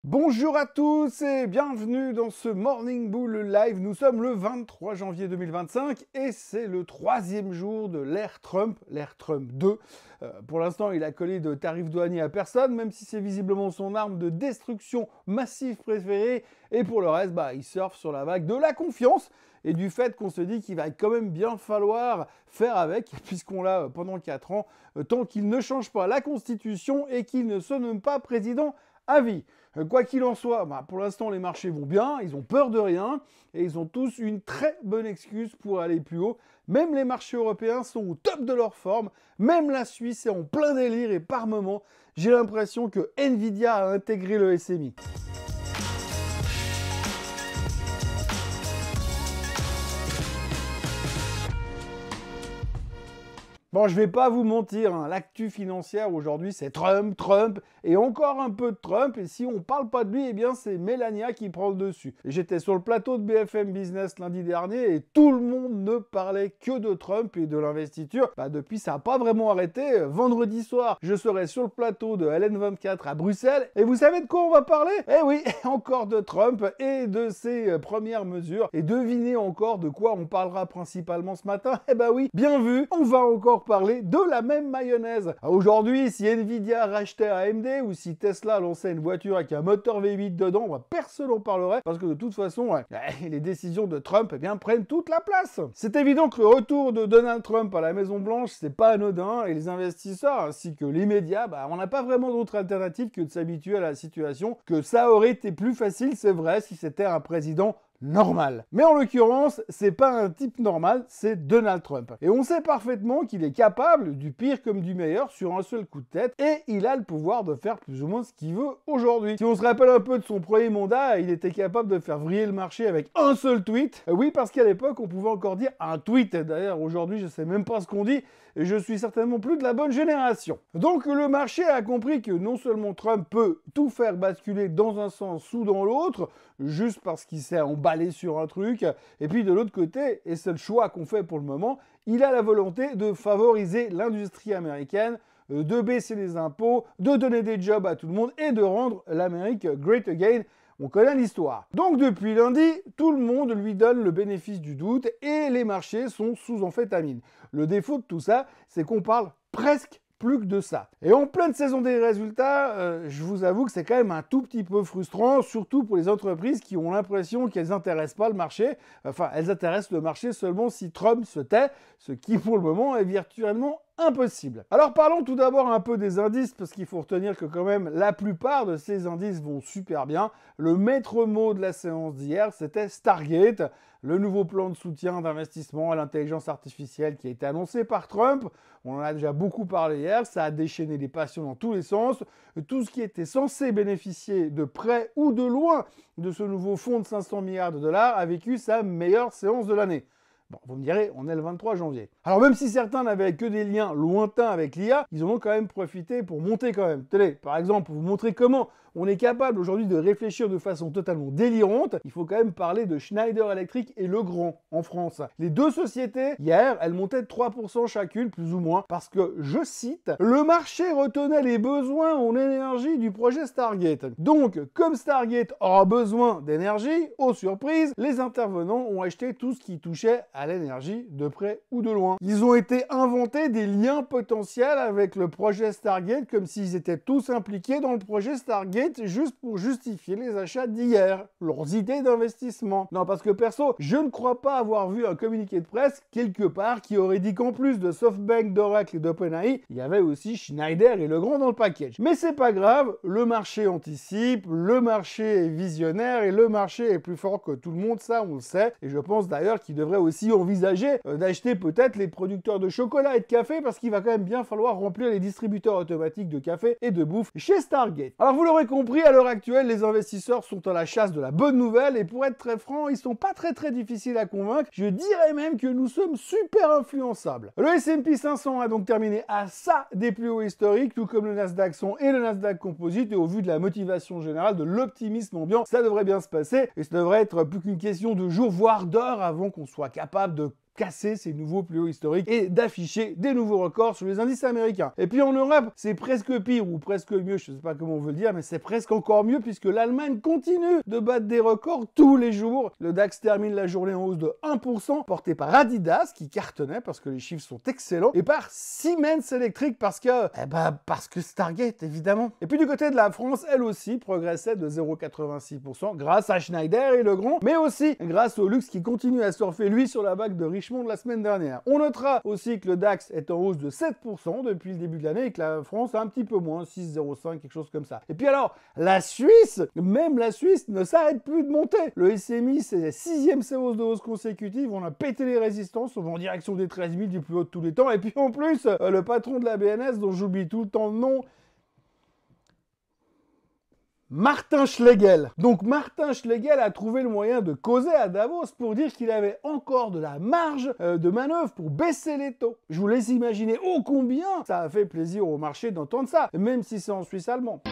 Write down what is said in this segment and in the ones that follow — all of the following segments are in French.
Bonjour à tous et bienvenue dans ce Morning Bull Live. Nous sommes le 23 janvier 2025 et c'est le troisième jour de l'ère Trump 2. Pour l'instant, il a collé de tarifs douaniers à personne, même si c'est visiblement son arme de destruction massive préférée. Et pour le reste, il surfe sur la vague de la confiance et du fait qu'on se dit qu'il va quand même bien falloir faire avec, puisqu'on l'a pendant 4 ans, tant qu'il ne change pas la Constitution et qu'il ne se nomme pas président à vie. Quoi qu'il en soit, pour l'instant les marchés vont bien, ils ont peur de rien et ils ont tous une très bonne excuse pour aller plus haut. Même les marchés européens sont au top de leur forme, même la Suisse est en plein délire et par moments, j'ai l'impression que Nvidia a intégré le SMI. Bon, je vais pas vous mentir, l'actu financière aujourd'hui, c'est Trump, et encore un peu de Trump, et si on parle pas de lui, eh bien c'est Melania qui prend le dessus. J'étais sur le plateau de BFM Business lundi dernier, et tout le monde ne parlait que de Trump et de l'investiture. Depuis, ça n'a pas vraiment arrêté. Vendredi soir, je serai sur le plateau de LN24 à Bruxelles, et vous savez de quoi on va parler? Eh oui, encore de Trump et de ses premières mesures, et devinez encore de quoi on parlera principalement ce matin? Eh ben oui, bien vu, on va encore parler de la même mayonnaise. Aujourd'hui, si Nvidia rachetait AMD ou si Tesla lançait une voiture avec un moteur V8 dedans, personne n'en parlerait parce que de toute façon, les décisions de Trump prennent toute la place. C'est évident que le retour de Donald Trump à la Maison Blanche, c'est pas anodin et les investisseurs ainsi que les médias, on n'a pas vraiment d'autre alternative que de s'habituer à la situation, que ça aurait été plus facile, c'est vrai, si c'était un président normal. Mais en l'occurrence, c'est pas un type normal, c'est Donald Trump. Et on sait parfaitement qu'il est capable du pire comme du meilleur sur un seul coup de tête et il a le pouvoir de faire plus ou moins ce qu'il veut aujourd'hui. Si on se rappelle un peu de son premier mandat, il était capable de faire vriller le marché avec un seul tweet. Oui, parce qu'à l'époque, on pouvait encore dire un tweet. D'ailleurs, aujourd'hui, je sais même pas ce qu'on dit et je suis certainement plus de la bonne génération. Donc le marché a compris que non seulement Trump peut tout faire basculer dans un sens ou dans l'autre, juste parce qu'il s'est emballé sur un truc, et puis de l'autre côté, et c'est le choix qu'on fait pour le moment, il a la volonté de favoriser l'industrie américaine, de baisser les impôts, de donner des jobs à tout le monde et de rendre l'Amérique great again. On connaît l'histoire. Donc depuis lundi, tout le monde lui donne le bénéfice du doute et les marchés sont sous amphétamine. Le défaut de tout ça, c'est qu'on parle presque plus que de ça. Et en pleine saison des résultats, je vous avoue que c'est quand même un tout petit peu frustrant, surtout pour les entreprises qui ont l'impression qu'elles n'intéressent pas le marché. Enfin, elles intéressent le marché seulement si Trump se tait, ce qui pour le moment est virtuellement impossible. Alors parlons tout d'abord un peu des indices, parce qu'il faut retenir que quand même la plupart de ces indices vont super bien. Le maître mot de la séance d'hier, c'était Stargate, le nouveau plan de soutien d'investissement à l'intelligence artificielle qui a été annoncé par Trump. On en a déjà beaucoup parlé hier, ça a déchaîné les passions dans tous les sens. Tout ce qui était censé bénéficier de près ou de loin de ce nouveau fonds de 500 milliards de dollars a vécu sa meilleure séance de l'année. Bon, vous me direz, on est le 23 janvier. Alors même si certains n'avaient que des liens lointains avec l'IA, ils en ont quand même profité pour monter quand même. Tenez, par exemple, pour vous montrer comment on est capable aujourd'hui de réfléchir de façon totalement délirante, il faut quand même parler de Schneider Electric et Legrand en France. Les deux sociétés, hier, elles montaient de 3% chacune, plus ou moins, parce que, je cite, « Le marché retenait les besoins en énergie du projet Stargate. Donc, comme Stargate aura besoin d'énergie, aux surprises, les intervenants ont acheté tout ce qui touchait à l'énergie de près ou de loin. Ils ont été inventés des liens potentiels avec le projet Stargate comme s'ils étaient tous impliqués dans le projet Stargate juste pour justifier les achats d'hier, leurs idées d'investissement. Non, parce que perso, je ne crois pas avoir vu un communiqué de presse quelque part qui aurait dit qu'en plus de SoftBank, d'Oracle et d'OpenAI, il y avait aussi Schneider et Legrand dans le package. Mais c'est pas grave, le marché anticipe, le marché est visionnaire et le marché est plus fort que tout le monde, ça on le sait. Et je pense d'ailleurs qu'il devrait aussi envisager d'acheter peut-être les producteurs de chocolat et de café parce qu'il va quand même bien falloir remplir les distributeurs automatiques de café et de bouffe chez Stargate. Alors vous l'aurez compris, à l'heure actuelle, les investisseurs sont à la chasse de la bonne nouvelle et pour être très franc, ils sont pas très difficiles à convaincre. Je dirais même que nous sommes super influençables. Le S&P 500 a donc terminé à ça des plus hauts historiques, tout comme le Nasdaq 100 et le Nasdaq Composite, et au vu de la motivation générale, de l'optimisme ambiant, ça devrait bien se passer et ça devrait être plus qu'une question de jours, voire d'heures avant qu'on soit capable de casser ces nouveaux plus hauts historiques et d'afficher des nouveaux records sur les indices américains. Et puis en Europe, c'est presque pire ou presque mieux, je ne sais pas comment on veut le dire, mais c'est presque encore mieux puisque l'Allemagne continue de battre des records tous les jours. Le DAX termine la journée en hausse de 1%, porté par Adidas qui cartonnait parce que les chiffres sont excellents, et par Siemens Electric parce que Stargate évidemment. Et puis du côté de la France, elle aussi progressait de 0,86% grâce à Schneider et Legrand, mais aussi grâce au luxe qui continue à surfer lui sur la vague de Richemont de la semaine dernière. On notera aussi que le DAX est en hausse de 7% depuis le début de l'année et que la France a un petit peu moins, 6,05, quelque chose comme ça. Et puis alors, la Suisse, même la Suisse ne s'arrête plus de monter. Le SMI, c'est la 6e séance de hausse consécutive, on a pété les résistances, on va en direction des 13 000 du plus haut de tous les temps, et puis en plus, le patron de la BNS, dont j'oublie tout le temps le nom, Martin Schlegel. Donc Martin Schlegel a trouvé le moyen de causer à Davos pour dire qu'il avait encore de la marge de manœuvre pour baisser les taux. Je vous laisse imaginer ô combien ça a fait plaisir au marché d'entendre ça, même si c'est en suisse allemand.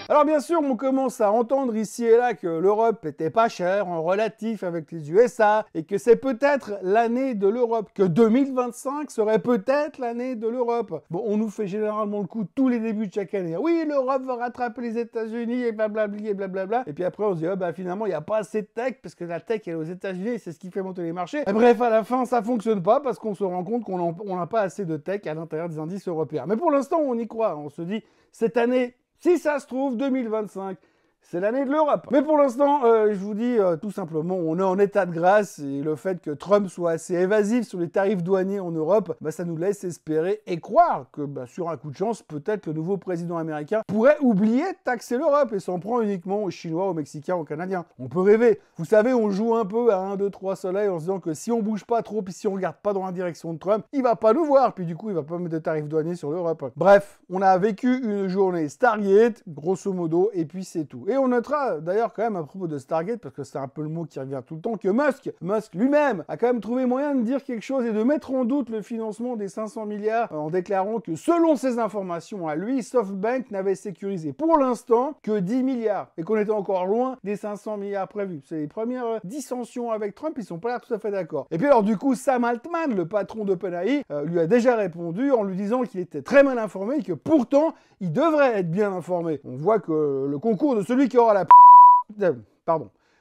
Alors bien sûr, on commence à entendre ici et là que l'Europe était pas chère en relatif avec les USA et que c'est peut-être l'année de l'Europe, que 2025 serait peut-être l'année de l'Europe. Bon, on nous fait généralement le coup tous les débuts de chaque année. Oui, l'Europe va rattraper les États-Unis et blablabli et blablabla. Et puis après, on se dit, finalement, il n'y a pas assez de tech parce que la tech, elle est aux États-Unis et c'est ce qui fait monter les marchés. Et bref, à la fin, ça fonctionne pas parce qu'on se rend compte qu'on n'a pas assez de tech à l'intérieur des indices européens. Mais pour l'instant, on y croit. On se dit, cette année, si ça se trouve, 2025, c'est l'année de l'Europe. Mais pour l'instant, je vous dis tout simplement, on est en état de grâce et le fait que Trump soit assez évasif sur les tarifs douaniers en Europe, ça nous laisse espérer et croire que sur un coup de chance, peut-être le nouveau président américain pourrait oublier de taxer l'Europe et s'en prend uniquement aux Chinois, aux Mexicains, aux Canadiens. On peut rêver. Vous savez, on joue un peu à 1, 2, 3 soleils en se disant que si on bouge pas trop puis si on regarde pas dans la direction de Trump, il va pas nous voir puis du coup, il va pas mettre de tarifs douaniers sur l'Europe. Bref, on a vécu une journée Stargate, grosso modo, et puis c'est tout. Et on notera d'ailleurs quand même à propos de Stargate, parce que c'est un peu le mot qui revient tout le temps, que Musk lui-même a quand même trouvé moyen de dire quelque chose et de mettre en doute le financement des 500 milliards en déclarant que selon ses informations à lui, SoftBank n'avait sécurisé pour l'instant que 10 milliards et qu'on était encore loin des 500 milliards prévus. C'est les premières dissensions avec Trump, ils sont pas l'air tout à fait d'accord. Et puis alors du coup, Sam Altman, le patron d'OpenAI, lui a déjà répondu en lui disant qu'il était très mal informé et que pourtant, il devrait être bien informé. On voit que le concours de celui qui aura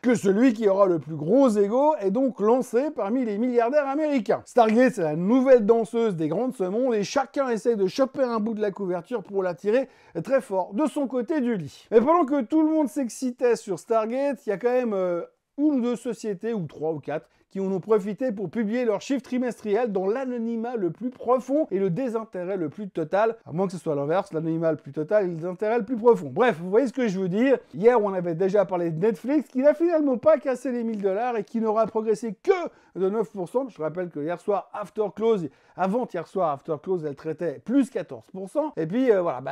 celui qui aura le plus gros ego est donc lancé parmi les milliardaires américains. Stargate, c'est la nouvelle danseuse des grandes ce monde et chacun essaie de choper un bout de la couverture pour la tirer très fort de son côté du lit. Mais pendant que tout le monde s'excitait sur Stargate, il y a quand même une ou deux sociétés, ou 3 ou 4, qui en ont profité pour publier leurs chiffres trimestriels dans l'anonymat le plus profond et le désintérêt le plus total, à moins que ce soit l'inverse, l'anonymat le plus total et le désintérêt le plus profond. Bref, vous voyez ce que je veux dire. Hier, on avait déjà parlé de Netflix, qui n'a finalement pas cassé les 1000 $ et qui n'aura progressé que de 9%. Je rappelle que hier soir, avant-hier soir, After Close, elle traitait plus 14%. Et puis,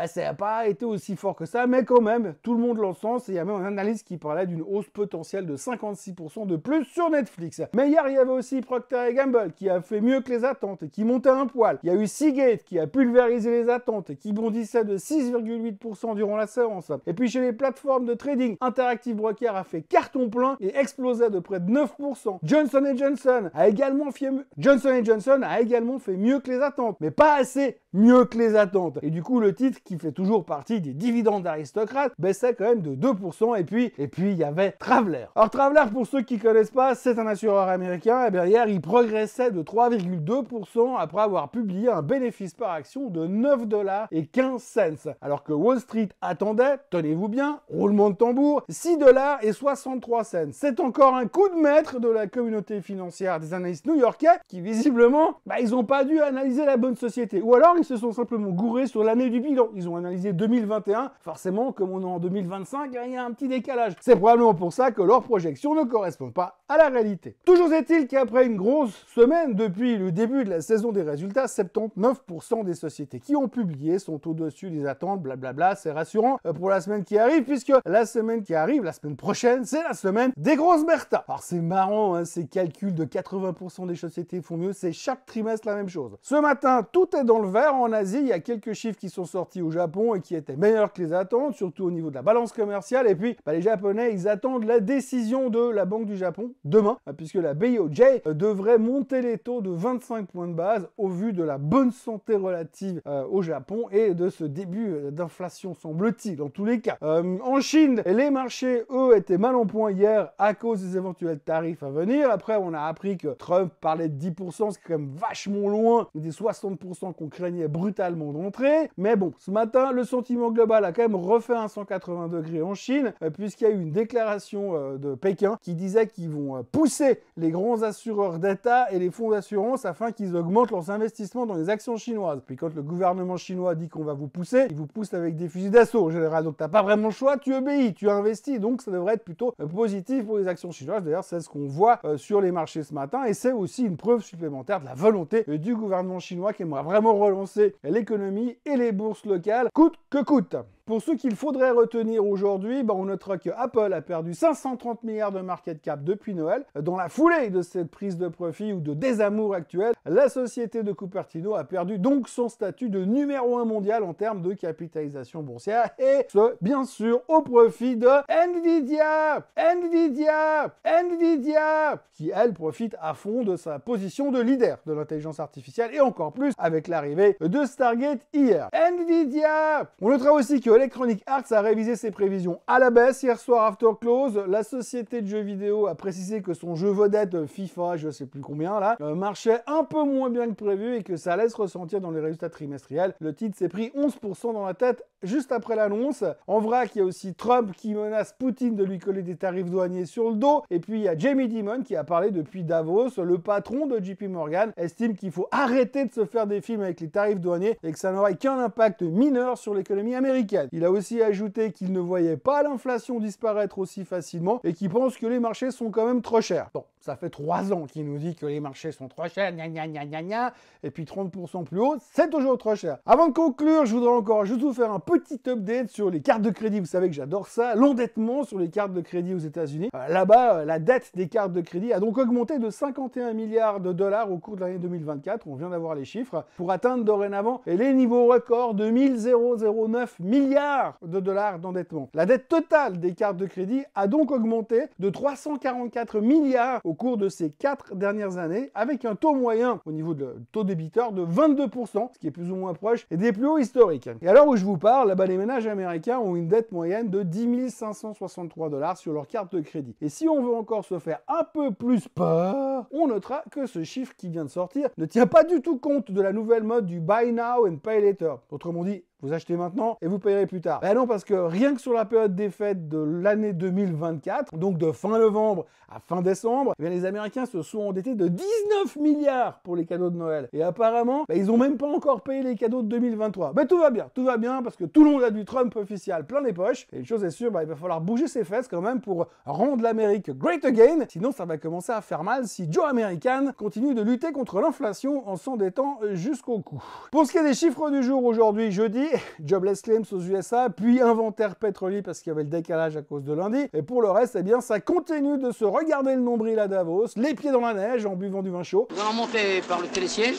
ça n'a pas été aussi fort que ça, mais quand même, tout le monde l'encense et il y a même un analyste qui parlait d'une hausse potentielle de 56% de plus sur Netflix. Mais hier, il y avait aussi Procter & Gamble qui a fait mieux que les attentes et qui montait un poil. Il y a eu Seagate qui a pulvérisé les attentes et qui bondissait de 6,8% durant la séance. Et puis chez les plateformes de trading, Interactive Broker a fait carton plein et explosait de près de 9%. Johnson & Johnson a également fait mieux que les attentes, mais pas assez mieux que les attentes. Et du coup, le titre, qui fait toujours partie des dividendes d'aristocrates, baissait quand même de 2%. Et puis, il y avait Traveler. Alors, Traveler, pour ceux qui connaissent pas, c'est un assureur américain. Et bien, hier, il progressait de 3,2% après avoir publié un bénéfice par action de 9,15 $. Alors que Wall Street attendait, tenez-vous bien, roulement de tambour, 6,63 $. C'est encore un coup de maître de la communauté financière des analystes new-yorkais qui, visiblement, ils n'ont pas dû analyser la bonne société. Ou alors, ils se sont simplement gourés sur l'année du bilan. Ils ont analysé 2021. Forcément, comme on est en 2025, il y a un petit décalage. C'est probablement pour ça que leurs projections ne correspondent pas à la réalité. Toujours est-il qu'après une grosse semaine, depuis le début de la saison des résultats, 79% des sociétés qui ont publié sont au-dessus des attentes, blablabla. C'est rassurant pour la semaine qui arrive, puisque la semaine qui arrive, la semaine prochaine, c'est la semaine des grosses Bertha. Alors c'est marrant, hein, ces calculs de 80% des sociétés font mieux, c'est chaque trimestre la même chose. Ce matin, tout est dans le vert en Asie. Il y a quelques chiffres qui sont sortis au Japon et qui étaient meilleurs que les attentes, surtout au niveau de la balance commerciale. Et puis, les Japonais, ils attendent la décision de la Banque du Japon demain, puisque la BOJ devrait monter les taux de 25 points de base au vu de la bonne santé relative au Japon et de ce début d'inflation, semble-t-il, en tous les cas. En Chine, les marchés, eux, étaient mal en point hier à cause des éventuels tarifs à venir. Après, on a appris que Trump parlait de 10%, ce qui est quand même vachement loin des 60% qu'on craignait brutalement d'entrée. Mais bon, ce matin, le sentiment global a quand même refait un 180 degrés en Chine, puisqu'il y a eu une déclaration de Pékin qui disait qu'ils vont pousser les grands assureurs d'État et les fonds d'assurance afin qu'ils augmentent leurs investissements dans les actions chinoises. Puis quand le gouvernement chinois dit qu'on va vous pousser, il vous pousse avec des fusils d'assaut en général. Donc t'as pas vraiment le choix, tu obéis, tu investis. Donc ça devrait être plutôt positif pour les actions chinoises. D'ailleurs, c'est ce qu'on voit sur les marchés ce matin et c'est aussi une preuve supplémentaire de la volonté du gouvernement chinois qui aimerait vraiment relancer l'économie et les bourses locales, coûte que coûte. Pour ce qu'il faudrait retenir aujourd'hui, on notera que Apple a perdu 530 milliards de market cap depuis Noël. Dans la foulée de cette prise de profit ou de désamour actuel, la société de Cupertino a perdu donc son statut de numéro 1 mondial en termes de capitalisation boursière et ce, bien sûr, au profit de Nvidia, qui, elle, profite à fond de sa position de leader de l'intelligence artificielle et encore plus avec l'arrivée de Stargate hier. Nvidia! On notera aussi que Electronic Arts a révisé ses prévisions à la baisse hier soir after close. La société de jeux vidéo a précisé que son jeu vedette FIFA, je sais plus combien là, marchait un peu moins bien que prévu et que ça allait se ressentir dans les résultats trimestriels. Le titre s'est pris 11% dans la tête juste après l'annonce. En vrac, il y a aussi Trump qui menace Poutine de lui coller des tarifs douaniers sur le dos. Et puis il y a Jamie Dimon qui a parlé depuis Davos. Le patron de JP Morgan estime qu'il faut arrêter de se faire des films avec les tarifs douaniers et que ça n'aurait qu'un impact mineur sur l'économie américaine. Il a aussi ajouté qu'il ne voyait pas l'inflation disparaître aussi facilement et qu'il pense que les marchés sont quand même trop chers. Bon, ça fait 3 ans qu'il nous dit que les marchés sont trop chers, et puis 30% plus haut, c'est toujours trop cher. Avant de conclure, je voudrais encore juste vous faire un petit update sur les cartes de crédit. Vous savez que j'adore ça, l'endettement sur les cartes de crédit aux États-Unis. Là-bas, la dette des cartes de crédit a donc augmenté de 51 milliards de dollars au cours de l'année 2024, on vient d'avoir les chiffres, pour atteindre dorénavant les niveaux records de 1009 milliards de dollars d'endettement. La dette totale des cartes de crédit a donc augmenté de 344 milliards au cours de ces 4 dernières années, avec un taux moyen au niveau de taux débiteur de 22%, ce qui est plus ou moins proche des plus hauts historiques. Et à l'heure où je vous parle, là-bas, les ménages américains ont une dette moyenne de 10 563 dollars sur leur carte de crédit. Et si on veut encore se faire un peu plus peur, on notera que ce chiffre qui vient de sortir ne tient pas du tout compte de la nouvelle mode du Buy Now and Pay Later. Autrement dit, vous achetez maintenant et vous payerez plus tard. Ben non, parce que rien que sur la période des fêtes de l'année 2024, donc de fin novembre à fin décembre, eh bien les Américains se sont endettés de 19 milliards pour les cadeaux de Noël. Et apparemment, ils n'ont même pas encore payé les cadeaux de 2023. Mais tout va bien parce que tout le monde a du Trump officiel plein les poches. Et une chose est sûre, il va falloir bouger ses fesses quand même pour rendre l'Amérique great again. Sinon, ça va commencer à faire mal si Joe American continue de lutter contre l'inflation en s'endettant jusqu'au cou. Pour ce qui est des chiffres du jour aujourd'hui, jeudi, jobless claims aux USA, puis inventaire pétrolier parce qu'il y avait le décalage à cause de lundi. Et pour le reste, eh bien, ça continue de se regarder le nombril à Davos, les pieds dans la neige en buvant du vin chaud. Nous allons monter par le télésiège.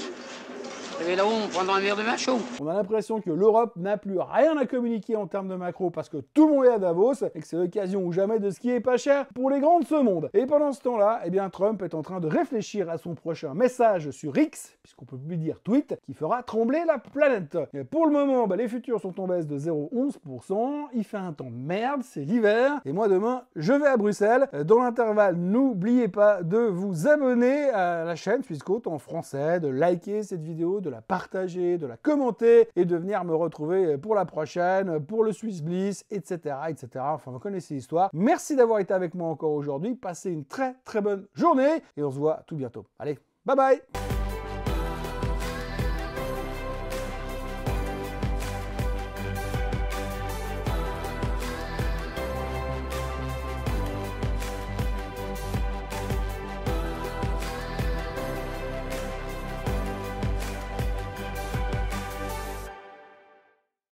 Et là-haut, on prendra un verre de vin chaud. On a l'impression que l'Europe n'a plus rien à communiquer en termes de macro parce que tout le monde est à Davos et que c'est l'occasion ou jamais de skier pas cher pour les grands de ce monde. Et pendant ce temps-là, eh bien, Trump est en train de réfléchir à son prochain message sur X, puisqu'on peut plus dire tweet, qui fera trembler la planète. Et pour le moment, les futurs sont en baisse de 0,11%. Il fait un temps de merde, c'est l'hiver. Et moi, demain, je vais à Bruxelles. Dans l'intervalle, n'oubliez pas de vous abonner à la chaîne Swissquote en français, de liker cette vidéo, de la partager, de la commenter et de venir me retrouver pour la prochaine, pour le Swiss Bliss, etc., etc. Enfin, vous connaissez l'histoire. Merci d'avoir été avec moi encore aujourd'hui. Passez une très très bonne journée et on se voit tout bientôt. Allez, bye bye!